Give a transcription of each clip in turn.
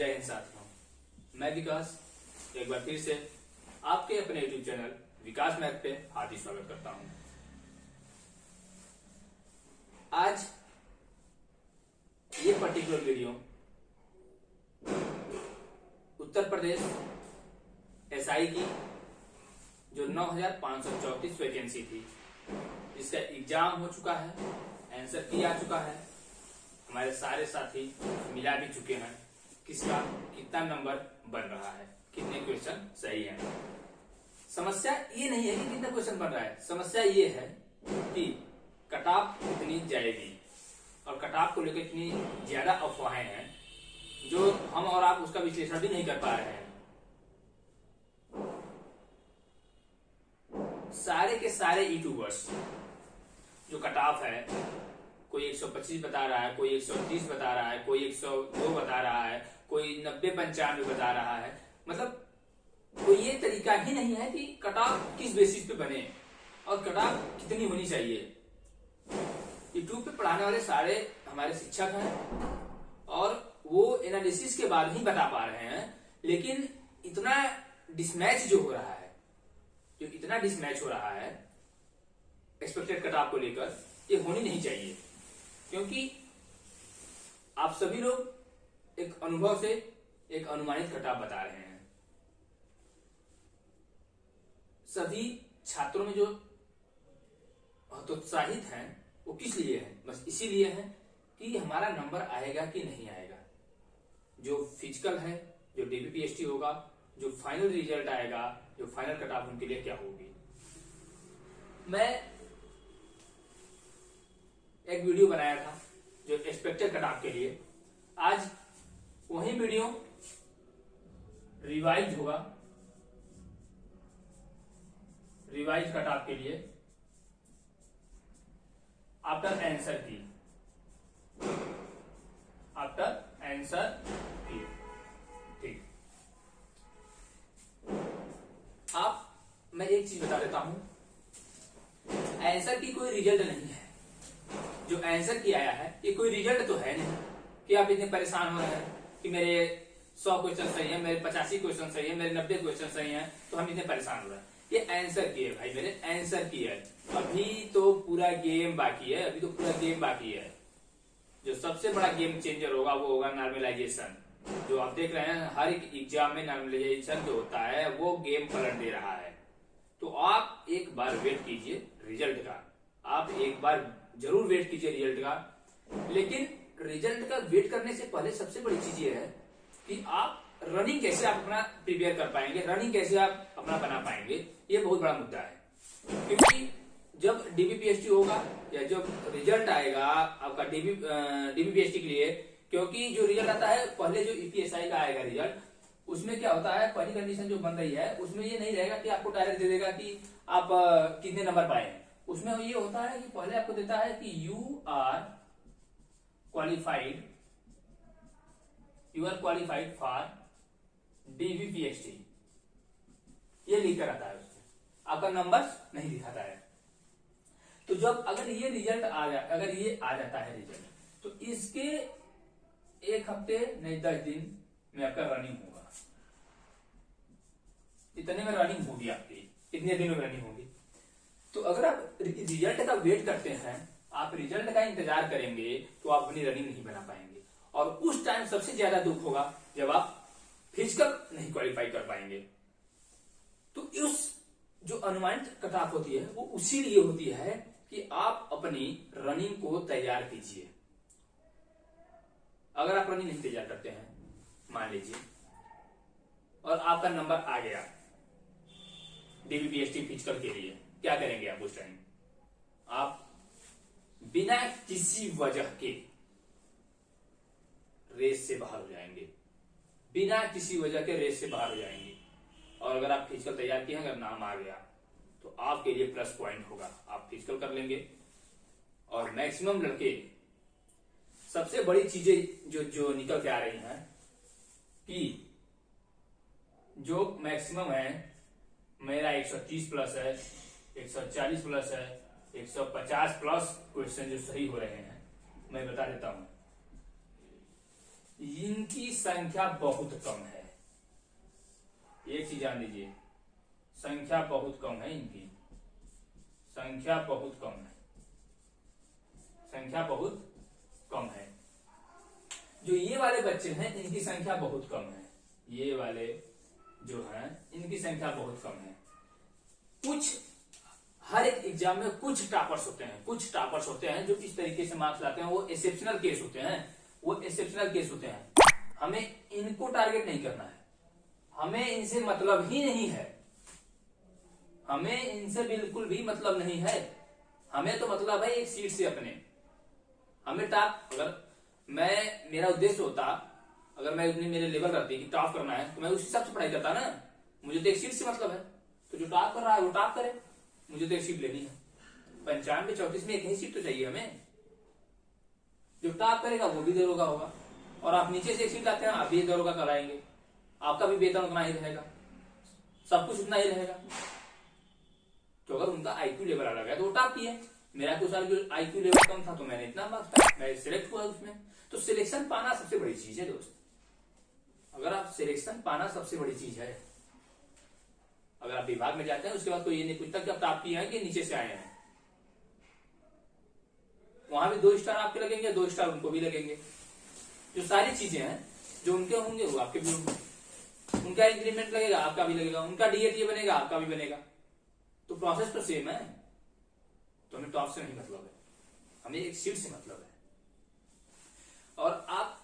जय हिंद साथियों, मैं विकास एक बार फिर से आपके अपने YouTube चैनल विकास मैथ पे हार्दिक स्वागत करता हूं। आज ये particular video Uttar Pradesh SI की जो 9534 वैकेंसी थी, जिसका एग्जाम हो चुका है, आंसर की आ चुका है, हमारे सारे साथी मिला भी चुके हैं किसका कितना नंबर बन रहा है, कितने क्वेश्चन सही हैं। समस्या ये नहीं है कि कितना क्वेश्चन बन रहा है, समस्या ये है कि कट ऑफ कितनी जाएगी और कट ऑफ को लेकर इतनी ज्यादा अफवाहें हैं जो हम और आप उसका विश्लेषण भी नहीं कर पा रहे हैं। सारे के सारे यूट्यूबर्स जो कट ऑफ है, कोई 125 बता रहा है, कोई 130 बता रहा है, कोई 102 बता रहा है, कोई 90-95 बता रहा है, मतलब कोई ये तरीका ही नहीं है कि कट ऑफ किस बेसिस पे बने और कट ऑफ कितनी होनी चाहिए। यूट्यूब पे पढ़ाने वाले सारे हमारे शिक्षक हैं और वो एनालिसिस के बाद ही बता पा रहे हैं, लेकिन इतना डिसमैच जो हो रहा है, जो इतना डिसमैच हो रहा है एक्सपेक्टेड कट ऑफ को लेकर, ये होनी नहीं चाहिए। क्योंकि आप सभी लोग एक अनुभव से एक अनुमानित कट ऑफ बता रहे हैं। सभी छात्रों में जो हतोत्साहित हैं वो किस लिए है? बस इसीलिए है कि हमारा नंबर आएगा कि नहीं आएगा। जो फिजिकल है, जो डीबीपीएसटी होगा, जो फाइनल रिजल्ट आएगा, जो फाइनल कट ऑफ उनके लिए क्या होगी। मैं एक वीडियो बनाया था जो एक्सपेक्टेड कट ऑफ के लिए, आज वही वीडियो रिवाइज होगा, रिवाइज कट ऑफ के लिए आफ्टर आंसर की, आफ्टर आंसर की। ठीक, मैं एक चीज बता देता हूं, आंसर की कोई रिजल्ट नहीं है। जो आंसर की आया है ये कोई रिजल्ट तो है नहीं कि आप इतने परेशान हो रहे हैं कि मेरे 100 क्वेश्चन सही है, मेरे 85 क्वेश्चन सही है, मेरे 90 क्वेश्चन सही है, तो हम इतने परेशान हो रहे हैं। ये आंसर की है भाई, मेरे आंसर की है। अभी तो पूरा गेम बाकी है, अभी तो पूरा गेम बाकी है। जो सबसे बड़ा गेम चेंजर होगा वो होगा नॉर्मलाइजेशन। जो आप देख रहे हैं हर एक एग्जाम में नॉर्मलाइजेशन जो होता है वो गेम पलट दे रहा है। तो आप एक बार वेट कीजिए रिजल्ट का, आप एक बार जरूर वेट कीजिए रिजल्ट का। लेकिन रिजल्ट का वेट करने से पहले सबसे बड़ी चीज ये है कि आप रनिंग कैसे आप अपना प्रिपेयर कर पाएंगे, रनिंग कैसे आप अपना बना पाएंगे, ये बहुत बड़ा मुद्दा है। क्योंकि जब डीबीपीएसटी होगा या जब रिजल्ट आएगा आपका डीबीपीएसटी के लिए, क्योंकि जो रिजल्ट आता है पहले जो ईपीएसआई का आएगा रिजल्ट, उसमें क्या होता है, पहली कंडीशन जो बन रही है उसमें ये नहीं रहेगा कि आपको डायरेक्ट दे देगा कि आप कितने नंबर पाए। उसमें ये होता है कि पहले आपको देता है कि you are qualified for DBPST, ये लिखकर आता है, उसमें आपका नंबर नहीं दिखाता है। तो जब अगर ये रिजल्ट अगर ये आ जाता है रिजल्ट, तो इसके एक हफ्ते नहीं 10 दिन में आपका रनिंग होगा। इतने में रनिंग होगी आपकी, इतने दिनों में रनिंग होगी। तो अगर आप रिजल्ट का वेट करते हैं, आप रिजल्ट का इंतजार करेंगे, तो आप अपनी रनिंग नहीं बना पाएंगे। और उस टाइम सबसे ज्यादा दुख होगा जब आप फिजिकल नहीं क्वालिफाई कर पाएंगे। तो उस जो अनुमानित कट ऑफ होती है वो उसी लिए होती है कि आप अपनी रनिंग को तैयार कीजिए। अगर आप रनिंग नहीं तैयार करते हैं, मान लीजिए, और आपका नंबर आ गया डीबीपीएसटी फिजिकल के लिए, क्या करेंगे आप उस टाइम? आप बिना किसी वजह के रेस से बाहर हो जाएंगे, बिना किसी वजह के रेस से बाहर हो जाएंगे। और अगर आप फिजिकल तैयार किए हैं, अगर नाम आ गया तो आपके लिए प्लस पॉइंट होगा, आप फिजिकल कर लेंगे। और मैक्सिमम लड़के, सबसे बड़ी चीजें जो निकल के आ रही हैं कि जो मैक्सिमम है, मेरा 130 प्लस है, 140 प्लस है, 150 प्लस क्वेश्चन जो सही हो रहे हैं, मैं बता देता हूं। इन इनकी संख्या बहुत कम है। एक चीज जान लीजिए, संख्या बहुत कम है, इनकी संख्या बहुत कम है, संख्या बहुत कम है। जो ये वाले बच्चे हैं इनकी संख्या बहुत कम है, ये वाले जो हैं इनकी संख्या बहुत कम है। कुछ हर एक एग्जाम में कुछ टॉपर्स होते हैं, कुछ टॉपर्स होते हैं जो इस तरीके से मार्क्स लाते हैं, वो एक्सेप्शनल केस होते हैं, वो एक्सेप्शनल केस होते हैं। हमें इनको टारगेट नहीं करना है, हमें इनसे मतलब ही नहीं है, हमें इनसे बिल्कुल भी मतलब नहीं है। हमें तो मतलब है एक सीट से अपने, हमें टॉप, अगर मैं, मेरा उद्देश्य होता, अगर मैं उतनी मेरे लेवल रहती कि टॉप करना है तो मैं उस हिसाब से पढ़ाई करता ना। मुझे तो एक सीट से मतलब है, तो जो टॉप कर रहा है वो टॉप करे, मुझे तो एक सीट लेनी है। 95 34 में एक ही सीट तो चाहिए हमें। जो टॉप करेगा वो भी दरोगा होगा, और आप नीचे से एक सीट लाते हैं आप भी दरोगा कराएंगे, आपका भी वेतन उतना ही रहेगा, सब कुछ उतना ही रहेगा। तो अगर उनका आईक्यू लेवल अलग है तो वो टॉप किया, मेरा कुछ आईक्यू लेवल कम था तो मैंने इतना मार्क्स पाया, मैं सिलेक्ट हुआ उसमें। तो सिलेक्शन पाना सबसे बड़ी चीज है दोस्त, अगर आप सिलेक्शन पाना सबसे बड़ी चीज है। अगर आप विभाग में जाते हैं उसके बाद कोई ये नहीं पूछता कि आप टॉप किए हैं कि नीचे से आए हैं, वहां भी 2 स्टार आपके लगेंगे, 2 स्टार उनको भी लगेंगे। जो सारी चीजें हैं जो उनके होंगे वो आपके भी होंगे, उनका इंक्रीमेंट लगेगा आपका भी लगेगा, उनका डीएटीए बनेगा आपका भी बनेगा, तो प्रोसेस तो सेम है। तो हमें टॉप से नहीं मतलब है, हमें एक सीट से मतलब है। और आप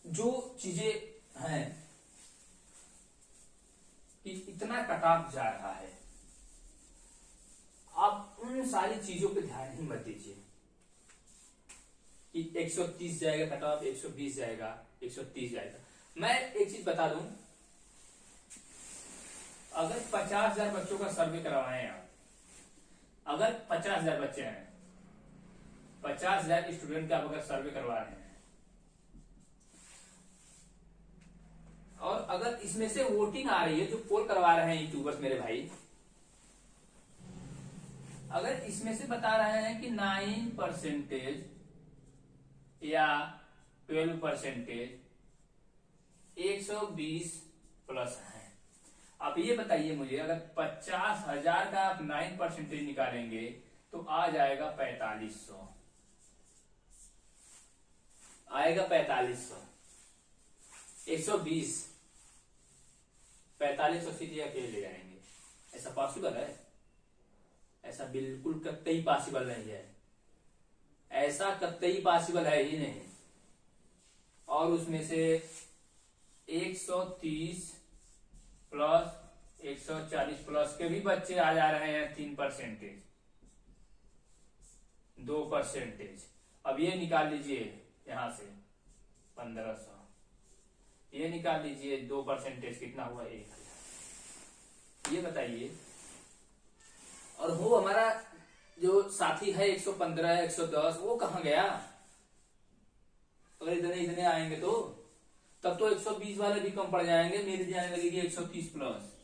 जो चीजें हैं कि इतना कट ऑफ जा रहा है, आप उन सारी चीजों पे ध्यान ही मत दीजिए कि 130 जाएगा कट ऑफ, 120 जाएगा, 130 जाएगा। मैं एक चीज बता दूं, अगर 50,000 बच्चों का सर्वे करवाएं आप, अगर 50,000 बच्चे हैं, 50,000 स्टूडेंट का आप अगर सर्वे करवा रहे हैं, और अगर इसमें से वोटिंग आ रही है, जो पोल करवा रहे हैं यूट्यूबर्स मेरे भाई, अगर इसमें से बता रहे हैं कि 9% या 12% 120 प्लस है, आप ये बताइए मुझे, अगर 50,000 का आप 9% निकालेंगे तो आ जाएगा 4500, आएगा 4500, 120 4500 सीधे अकेले ले जाएंगे। ऐसा पॉसिबल है? ऐसा बिल्कुल कतई पॉसिबल नहीं है, ऐसा कतई पॉसिबल है ही नहीं। और उसमें से 130 प्लस 140 प्लस के भी बच्चे आ जा रहे हैं 3%, 2%। अब ये निकाल लीजिए यहां से 1500, ये निकाल लीजिए 2% कितना हुआ, 1000। ये बताइए, और वो हमारा जो साथी है 115 110 वो कहां गया? अगर इतने इतने आएंगे तो तब तो 120 वाले भी कम पड़ जाएंगे, मेरी जाने लगेगी 130 प्लस।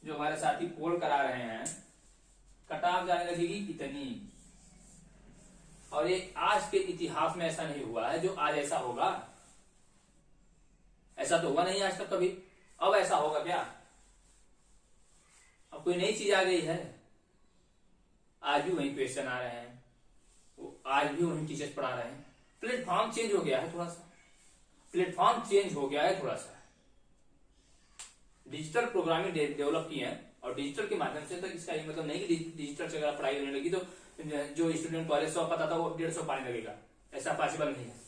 जो हमारे साथी पोल करा रहे हैं कट ऑफ जाने लगेगी इतनी। और ये आज के इतिहास में ऐसा नहीं हुआ है जो आज ऐसा होगा, ऐसा तो हुआ नहीं आज तक कभी। अब ऐसा होगा क्या? अब कोई नई चीज आ गई है? आज भी वही क्वेश्चन आ रहे हैं, आज भी वही टीचर्स पढ़ा रहे हैं। प्लेटफॉर्म चेंज हो गया है, थोड़ा सा प्लेटफॉर्म चेंज हो गया है, थोड़ा सा डिजिटल प्रोग्रामिंग डेवलप की है, और डिजिटल के माध्यम से, तो इसका ये मतलब नहीं कि डिजिटल से अगर पढ़ाई होने लगी तो जो स्टूडेंट पहले 100 पता था वो 150 पाने लगेगा, ऐसा पॉसिबल नहीं है।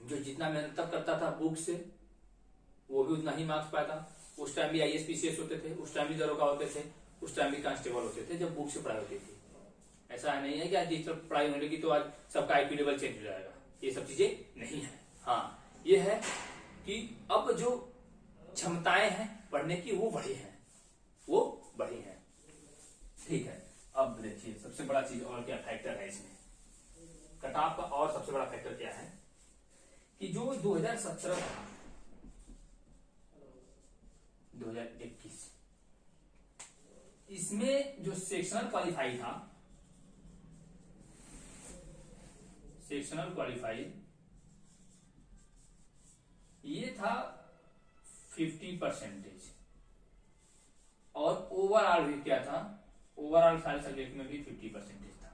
जो जितना मेहनत तब करता था बुक से वो भी उतना ही मार्क्स पाता। उस टाइम भी IAS PCS होते थे, उस टाइम भी दरोगा होते थे, उस टाइम भी कांस्टेबल होते थे जब बुक से पढ़ाई होती थी। ऐसा नहीं है कि आज डिजिटल पढ़ाई होने लगी तो आज सबका IQ लेवल चेंज हो जाएगा, ये सब चीजें नहीं है। हाँ ये है कि अब जो क्षमताएं हैं पढ़ने की वो बढ़ी हैं, वो बढ़ी हैं। ठीक है, अब देखिए सबसे बड़ा चीज और क्या फैक्टर है इसमें, कट ऑफ का और सबसे बड़ा फैक्टर क्या है कि जो 2017 था, 2021 इसमें जो सेक्शनल क्वालिफाई था, सेक्शनल क्वालिफाई था 50%, और ओवरऑल भी क्या था, ओवरऑल सारे सब्जेक्ट में भी 50% था।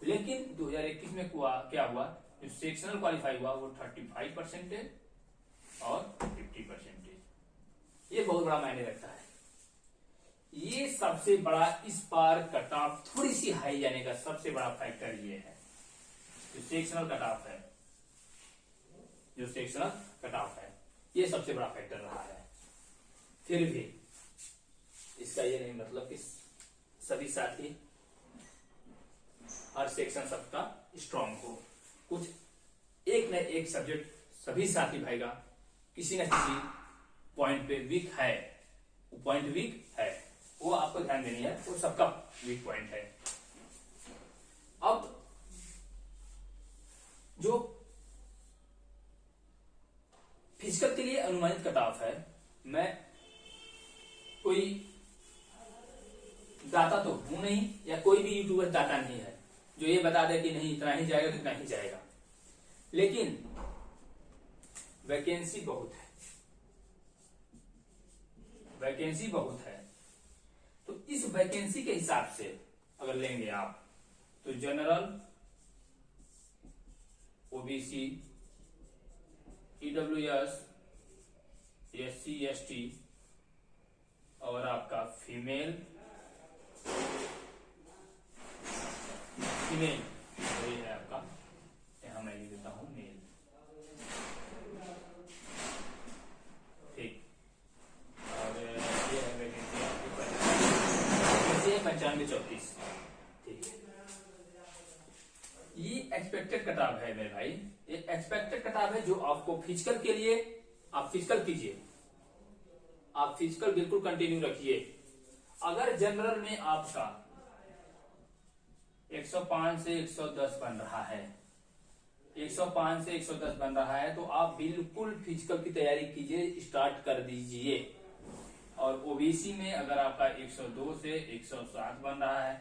लेकिन 2021 में क्या हुआ, जो सेक्शनल क्वालिफाई हुआ वो 35% और 50%। ये बहुत बड़ा मायने रखता है। ये सबसे बड़ा इस बार कट ऑफ थोड़ी सी हाई जाने का सबसे बड़ा फैक्टर ये है, जो सेक्शनल कट ऑफ है, जो सेक्शनल कट ऑफ है, ये सबसे बड़ा फैक्टर रहा है। फिर भी इसका ये नहीं मतलब कि सभी साथी हर सेक्शन सबका स्ट्रांग हो। कुछ एक न एक सब्जेक्ट सभी साथी भाई का किसी न किसी पॉइंट पे वीक है, वो पॉइंट वीक है, वो आपको ध्यान देनी है, वो सबका वीक पॉइंट है। अब जो फिजिकल के लिए अनुमानित कट ऑफ है, मैं कोई दाता तो हूं नहीं, या कोई भी यूट्यूबर दाता नहीं है जो ये बता दे कि नहीं इतना ही जाएगा तो इतना ही जाएगा, लेकिन वैकेंसी बहुत है, वैकेंसी बहुत है। तो इस वैकेंसी के हिसाब से अगर लेंगे आप, तो general, OBC, EWS, SC, ST और आपका फीमेल ये है आपका, यहां मैं लिख देता हूं मेल, ठीक। और ये है वैकेंसी आपकी 95-34, ठीक। ये एक्सपेक्टेड कटाव है मेरे भाई, ये एक्सपेक्टेड कटाव है जो आपको फिजिकल के लिए, आप फिजिकल कीजिए, आप फिजिकल बिल्कुल कंटिन्यू रखिए। अगर जनरल में आपका 105 से 110 बन रहा है, 105 से 110 बन रहा है, तो आप बिल्कुल फिजिकल की तैयारी कीजिए, स्टार्ट कर दीजिए। और ओबीसी में अगर आपका 102 से 107 बन रहा है,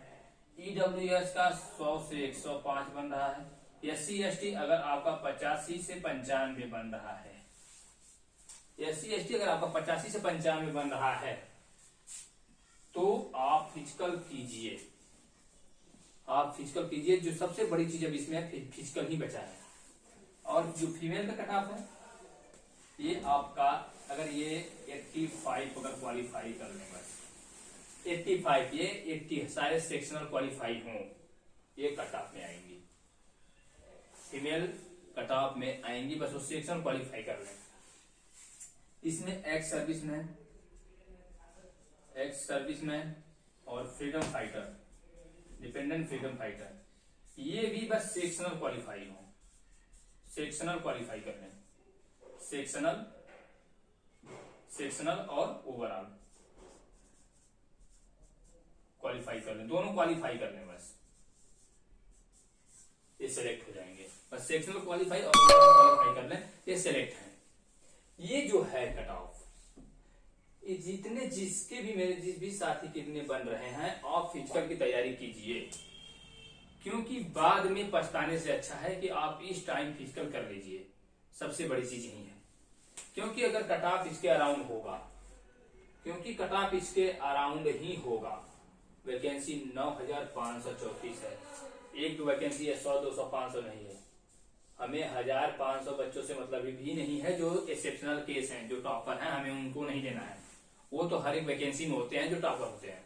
ईडब्ल्यूएस का 100 से 105 बन रहा है, एससी एसटी अगर आपका 85 से 95 बन रहा है, एससी एसटी अगर आपका 85 से 95 बन रहा है, तो आप फिजिकल कीजिए, आप फिजिकल कीजिए। जो सबसे बड़ी चीज अब इसमें फिजिकल ही बचा है। और जो फीमेल का कट ऑफ है, ये आपका अगर ये 85 अगर क्वालिफाई कर लें, बस 85, ये 80 सारे सेक्शनल क्वालिफाई हों, ये कट ऑफ में आएंगी, फीमेल कट ऑफ में आएंगी, बस वो सेक्शनल क्वालिफाई कर लें। इसमें एक्स सर्विसमैन और freedom fighter, dependent freedom fighter, ये भी बस सेक्शनल क्वालिफाई हो, सेक्शनल क्वालिफाई कर लें, सेक्शनल और ओवरऑल क्वालिफाई कर लें, दोनों क्वालिफाई कर लें, बस ये सिलेक्ट हो जाएंगे। बस सेक्शनल क्वालिफाई और ओवरऑल क्वालिफाई कर लें, ये सिलेक्ट है। ये जो है कट ऑफ, ये जितने जिसके भी मेरे जिस भी साथी कितने बन रहे हैं, आप फिजिकल की तैयारी कीजिए, क्योंकि बाद में पछताने से अच्छा है कि आप इस टाइम फिजिकल कर लीजिए। सबसे बड़ी चीज यही है, क्योंकि अगर कट ऑफ इसके अराउंड होगा, क्योंकि कट ऑफ इसके अराउंड ही होगा। वैकेंसी 9534 है, एक भी वैकेंसी है 100, 200, 500 नहीं है। हमें 1500 बच्चों से मतलब भी नहीं है जो एक्सेप्शनल केस हैं, जो टॉपर हैं, हमें उनको नहीं लेना है। वो तो हर एक वैकेंसी में होते हैं जो टॉपर होते हैं,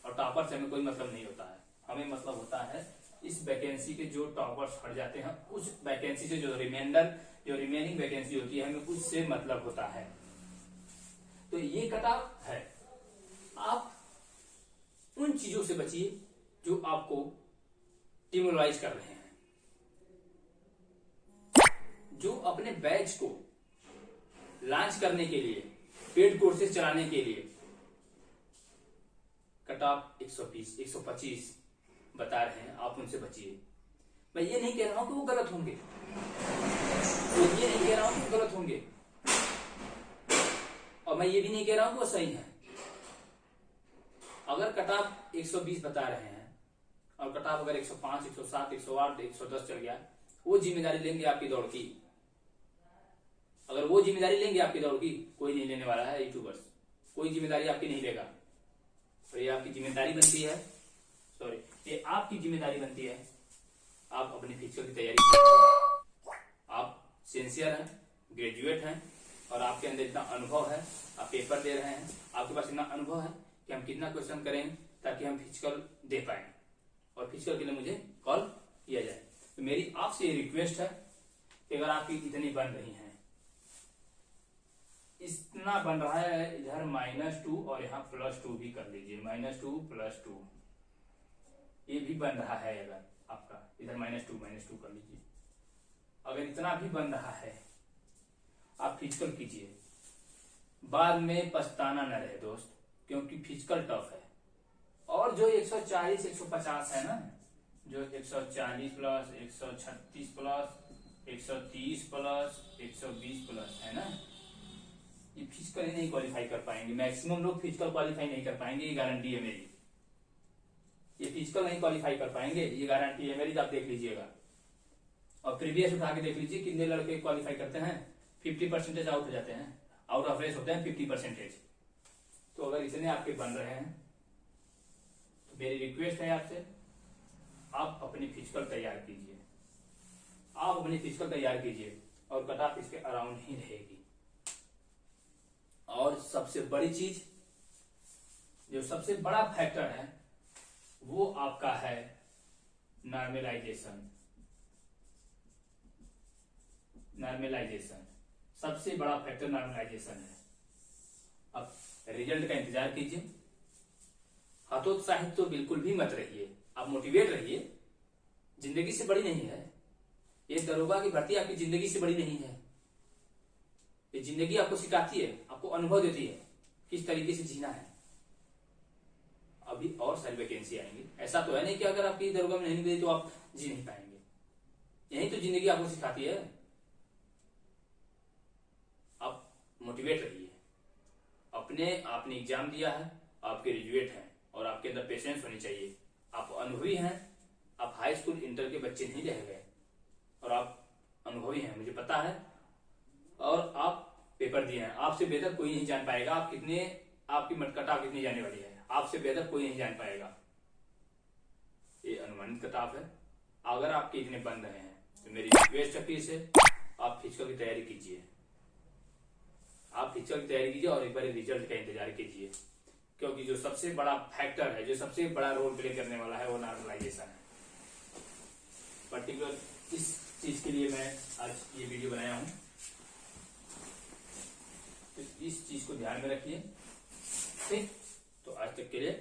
और टॉपर से हमें कोई मतलब नहीं होता है। हमें मतलब होता है इस वैकेंसी के जो टॉपर्स हट जाते हैं, उस वैकेंसी से जो रिमेनिंग वैकेंसी होती है, हमें उससे मतलब होता है। तो ये कट ऑफ है। आप उन चीजों से बचिए जो आपको डिमोरलाइज कर रहे हैं, जो अपने बैच को लॉन्च करने के लिए, पेड कोर्सेज चलाने के लिए कट ऑफ 120, 125 बता रहे हैं, आप उनसे बचिए। मैं ये नहीं कह रहा हूं कि वो गलत होंगे, तो ये नहीं कह रहा हूं कि वो गलत होंगे, और मैं ये भी नहीं कह रहा हूं कि वो सही है। अगर कट ऑफ 120 बता रहे हैं और कट ऑफ अगर 105, 107, 108, 110 चल गया, वो जिम्मेदारी लेंगे आपकी दौड़ की। अगर वो जिम्मेदारी लेंगे आपकी दौड़ की? कोई नहीं लेने वाला है यूट्यूबर्स, कोई जिम्मेदारी आपकी नहीं लेगा। तो ये आपकी जिम्मेदारी बनती है, सॉरी ये आपकी जिम्मेदारी बनती है, आप अपनी फिजिकल की तैयारी कीजिए। आप सिंसियर हैं, ग्रेजुएट हैं और आपके अंदर इतना अनुभव है, आप पेपर दे रहे हैं, आपके पास इतना अनुभव है कि हम कितना क्वेश्चन करेंगे ताकि हम फिजिकल दे पाए, और फिजिकल के लिए मुझे कॉल किया जाए। तो मेरी आपसे ये रिक्वेस्ट है कि अगर आपकी इतनी बन रही हैं, इतना बन रहा है, इधर -2 और यहाँ +2 भी कर लीजिए, -2 +2 ये भी बन रहा है। अगर आपका इधर -2 कर लीजिए, अगर इतना भी बन रहा है आप फिजिकल कीजिए, बाद में पछताना न रहे दोस्त, क्योंकि फिजिकल टफ है। और जो 140 150 है ना, जो 140 प्लस 136 प्लस 130 प्लस 120 प्लस है ना, ये फिजिकल ही नहीं क्वालिफाई कर पाएंगे। मैक्सिमम लोग फिजिकल क्वालिफाई नहीं कर पाएंगे, ये गारंटी है मेरी। ये फिजिकल नहीं क्वालिफाई कर पाएंगे, ये गारंटी है मेरी। आप देख लीजिएगा और प्रीवियस उठा के देख लीजिए, कितने लड़के क्वालिफाई करते हैं, 50% आउट हो जाते हैं, आउट ऑफ रेस होते हैं 50%। तो अगर इतने आपके बन रहे हैं तो मेरी रिक्वेस्ट है आपसे, आप अपनी फिजिकल तैयार कीजिए, आप अपनी फिजिकल तैयार कीजिए और कट ऑफ इसके अराउंड ही रहेगी। और सबसे बड़ी चीज, जो सबसे बड़ा फैक्टर है वो आपका है नॉर्मलाइजेशन। नॉर्मलाइजेशन सबसे बड़ा फैक्टर नॉर्मलाइजेशन है। अब रिजल्ट का इंतजार कीजिए, हतोत्साहित तो बिल्कुल भी मत रहिए, आप मोटिवेट रहिए। जिंदगी से बड़ी नहीं है ये दरोगा की भर्ती, आपकी जिंदगी से बड़ी नहीं है। ये जिंदगी आपको सिखाती है, आपको अनुभव देती है किस तरीके से जीना है। अभी और सारी वैकेंसी आएंगी, ऐसा तो है नहीं कि अगर आपकी दरोगा में नहीं निकली तो आप जी नहीं पाएंगे। यही तो जिंदगी आपको सिखाती है। आप मोटिवेट रहिए, अपने आपने एग्जाम दिया है, आप ग्रेजुएट हैं और आपके अंदर पेशेंस होनी चाहिए। आप अनुभवी हैं, आप हाई स्कूल इंटर के बच्चे नहीं रह गए और आप अनुभवी हैं, मुझे पता है। और आप पेपर दिए हैं, आपसे बेहतर कोई नहीं जान पाएगा आप कितने, आपकी कटाव कितनी जाने वाली है, आपसे बेहतर कोई नहीं जान पाएगा। ये अनुमानित कटाव है। अगर आपके इतने बन रहे हैं तो मेरी रिक्वेस्ट है फिर से, आप फिजिकल की तैयारी कीजिए, आप फिजिकल की तैयारी कीजिए और एक बार रिजल्ट का इंतजार कीजिए, क्योंकि जो सबसे बड़ा फैक्टर है, जो सबसे बड़ा रोल प्ले करने वाला है वो नॉर्मलाइजेशन है। पर्टिकुलर इस चीज के लिए मैं आज ये वीडियो बनाया हूं, तो इस चीज को ध्यान में रखिए। ठीक, तो आज तक के लिए